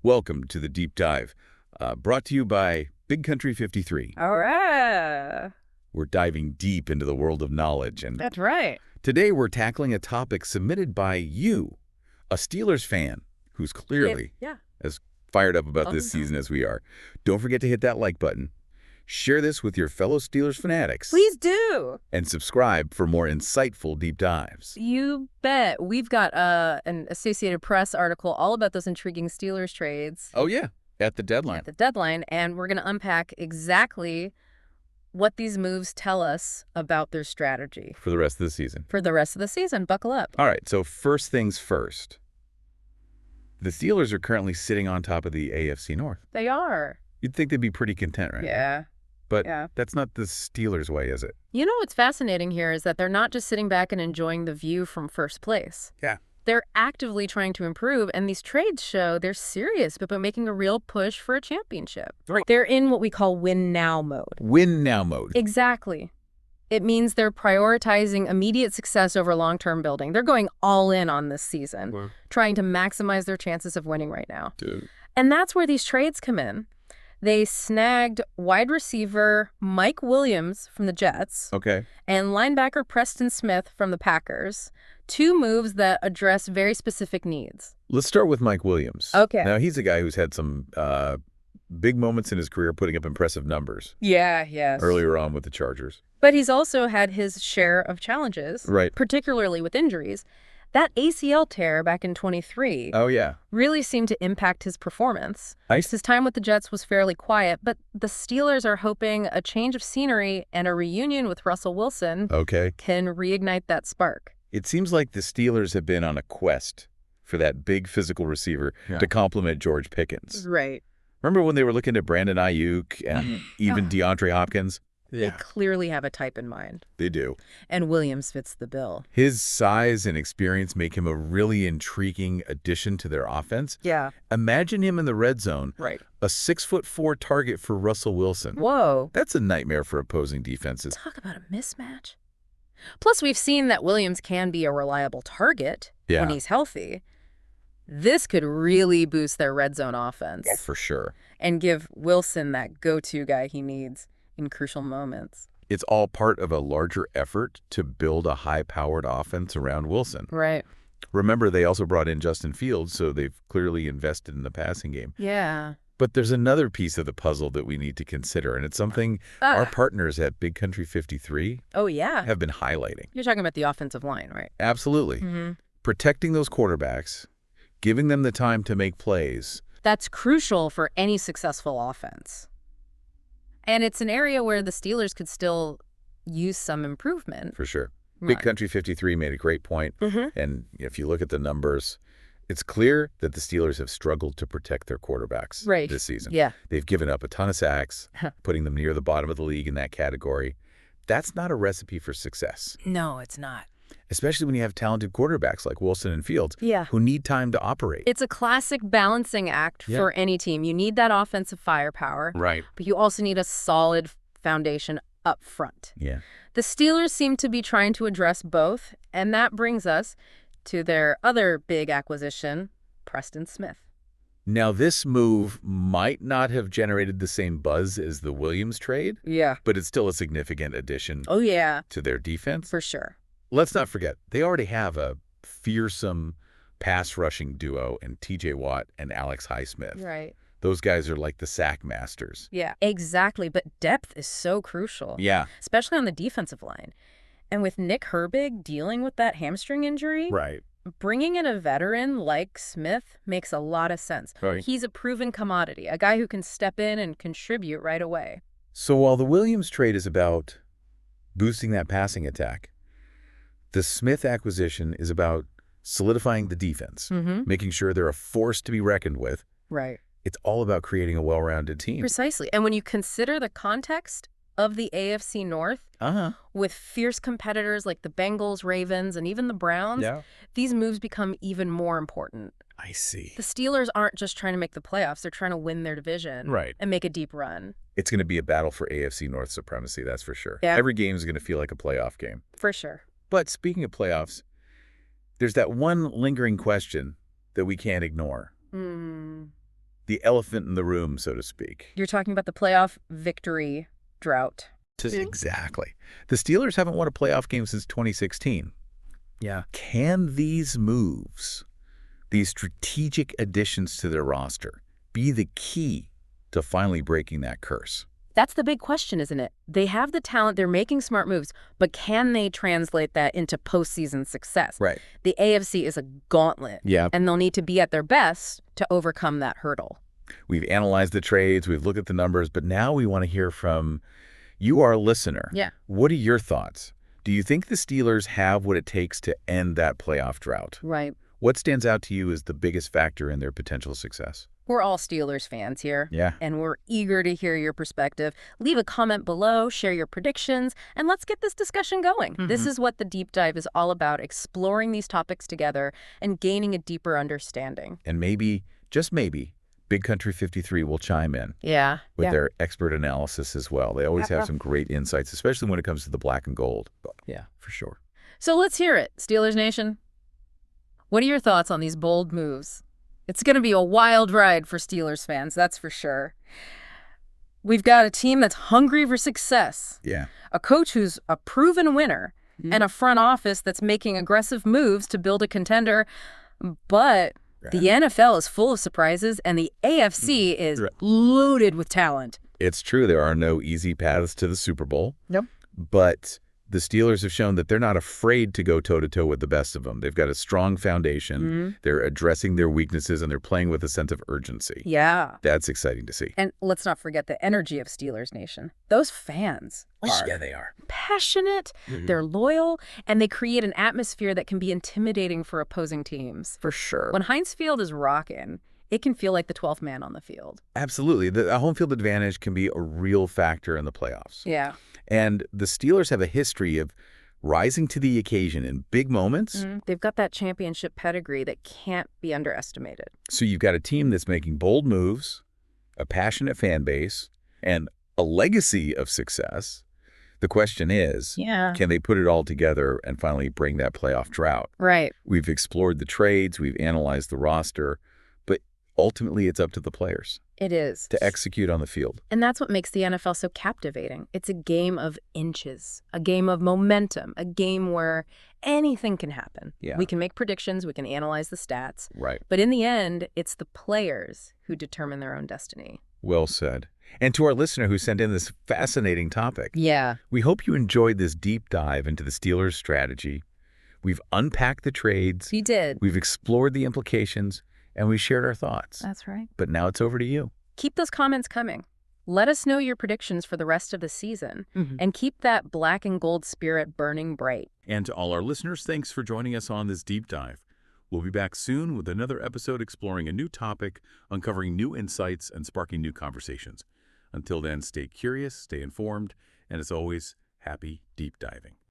Welcome to the Deep Dive, brought to you by Big Country 53. All right. We're diving deep into the world of knowledge, and That's right. today we're tackling a topic submitted by you, a Steelers fan who's clearly as fired up about this season as we are. Don't forget to hit that like button. Share this with your fellow Steelers fanatics. Please do. And subscribe for more insightful deep dives. You bet. We've got an Associated Press article all about those intriguing Steelers trades. Oh, yeah, at the deadline. At the deadline, and we're going to unpack exactly what these moves tell us about their strategy. For the rest of the season. For the rest of the season. Buckle up. All right, so first things first. The Steelers are currently sitting on top of the AFC North. They are. You'd think they'd be pretty content right now. Yeah. But that's not the Steelers' way, is it? You know what's fascinating here is that they're not just sitting back and enjoying the view from first place. Yeah. They're actively trying to improve, and these trades show they're serious about making a real push for a championship. Right. They're in what we call win-now mode. Win-now mode. Exactly. It means they're prioritizing immediate success over long-term building. They're going all in on this season, trying to maximize their chances of winning right now. Dude. And that's where these trades come in. They snagged wide receiver Mike Williams from the Jets and linebacker Preston Smith from the Packers, two moves that address very specific needs. Let's start with Mike Williams. Okay. Now, he's a guy who's had some big moments in his career putting up impressive numbers. Yes. Earlier on with the Chargers. But he's also had his share of challenges, right? Particularly with injuries. That ACL tear back in 23 really seemed to impact his performance. His time with the Jets was fairly quiet, but the Steelers are hoping a change of scenery and a reunion with Russell Wilson can reignite that spark. It seems like the Steelers have been on a quest for that big physical receiver to complement George Pickens. Right. Remember when they were looking at Brandon Ayuk and even DeAndre Hopkins? They clearly have a type in mind. They do. And Williams fits the bill. His size and experience make him a really intriguing addition to their offense. Yeah. Imagine him in the red zone. Right. A 6'4" target for Russell Wilson. Whoa. That's a nightmare for opposing defenses. Talk about a mismatch. Plus, we've seen that Williams can be a reliable target when he's healthy. This could really boost their red zone offense. Yeah, for sure. And give Wilson that go-to guy he needs in crucial moments. It's all part of a larger effort to build a high-powered offense around Wilson. Right. Remember, they also brought in Justin Fields, so they've clearly invested in the passing game. Yeah. But there's another piece of the puzzle that we need to consider, and it's something our partners at Big Country 53 have been highlighting. You're talking about the offensive line, right? Absolutely. Protecting those quarterbacks, giving them the time to make plays. That's crucial for any successful offense. And it's an area where the Steelers could still use some improvement. For sure. Big Country 53 made a great point. And if you look at the numbers, it's clear that the Steelers have struggled to protect their quarterbacks this season. Yeah. They've given up a ton of sacks, putting them near the bottom of the league in that category. That's not a recipe for success. No, it's not. Especially when you have talented quarterbacks like Wilson and Fields who need time to operate. It's a classic balancing act for any team. You need that offensive firepower. Right. But you also need a solid foundation up front. Yeah. The Steelers seem to be trying to address both, and that brings us to their other big acquisition, Preston Smith. Now, this move might not have generated the same buzz as the Williams trade. Yeah. But it's still a significant addition to their defense. For sure. Let's not forget, they already have a fearsome pass-rushing duo in T.J. Watt and Alex Highsmith. Right. Those guys are like the sack masters. Yeah, exactly. But depth is so crucial. Yeah. Especially on the defensive line. And with Nick Herbig dealing with that hamstring injury, bringing in a veteran like Smith makes a lot of sense. Right. He's a proven commodity, a guy who can step in and contribute right away. So while the Williams trade is about boosting that passing attack, the Smith acquisition is about solidifying the defense, making sure they're a force to be reckoned with. Right. It's all about creating a well-rounded team. Precisely. And when you consider the context of the AFC North, with fierce competitors like the Bengals, Ravens, and even the Browns, these moves become even more important. I see. The Steelers aren't just trying to make the playoffs. They're trying to win their division and make a deep run. It's going to be a battle for AFC North supremacy, that's for sure. Yeah. Every game is going to feel like a playoff game. For sure. But speaking of playoffs, there's that one lingering question that we can't ignore. the elephant in the room, so to speak. You're talking about the playoff victory drought. Exactly. The Steelers haven't won a playoff game since 2016. Yeah. Can these moves, these strategic additions to their roster, be the key to finally breaking that curse? That's the big question, isn't it? They have the talent, they're making smart moves, but can they translate that into postseason success? Right. The AFC is a gauntlet, and they'll need to be at their best to overcome that hurdle. We've analyzed the trades, we've looked at the numbers, but now we want to hear from you, our listener. Yeah. What are your thoughts? Do you think the Steelers have what it takes to end that playoff drought? Right. What stands out to you as the biggest factor in their potential success? We're all Steelers fans here. Yeah. And we're eager to hear your perspective. Leave a comment below, share your predictions, and let's get this discussion going. This is what the deep dive is all about, exploring these topics together and gaining a deeper understanding. And maybe, just maybe, Big Country 53 will chime in with their expert analysis as well. They always have some great insights, especially when it comes to the black and gold. Yeah, for sure. So let's hear it, Steelers Nation. What are your thoughts on these bold moves? It's going to be a wild ride for Steelers fans, that's for sure. We've got a team that's hungry for success. Yeah. A coach who's a proven winner, and a front office that's making aggressive moves to build a contender. But the NFL is full of surprises, and the AFC is loaded with talent. It's true. There are no easy paths to the Super Bowl. Nope. But the Steelers have shown that they're not afraid to go toe-to-toe with the best of them. They've got a strong foundation. They're addressing their weaknesses, and they're playing with a sense of urgency. Yeah. That's exciting to see. And let's not forget the energy of Steelers Nation. Those fans they are passionate, they're loyal, and they create an atmosphere that can be intimidating for opposing teams. For sure. When Heinz Field is rocking, it can feel like the 12th man on the field. Absolutely. The home field advantage can be a real factor in the playoffs. Yeah. And the Steelers have a history of rising to the occasion in big moments. They've got that championship pedigree that can't be underestimated. So you've got a team that's making bold moves, a passionate fan base, and a legacy of success. The question is, can they put it all together and finally bring that playoff drought? Right. We've explored the trades, we've analyzed the roster, but ultimately it's up to the players. It is. To execute on the field. And that's what makes the NFL so captivating. It's a game of inches, a game of momentum, a game where anything can happen. Yeah. We can make predictions, we can analyze the stats. Right. But in the end, it's the players who determine their own destiny. Well said. And to our listener who sent in this fascinating topic, we hope you enjoyed this deep dive into the Steelers' strategy. We've unpacked the trades. We did. We've explored the implications, and we shared our thoughts. That's right. But now it's over to you. Keep those comments coming. Let us know your predictions for the rest of the season, and keep that black and gold spirit burning bright. And to all our listeners, thanks for joining us on this deep dive. We'll be back soon with another episode exploring a new topic, uncovering new insights, and sparking new conversations. Until then, stay curious, stay informed, and as always, happy deep diving.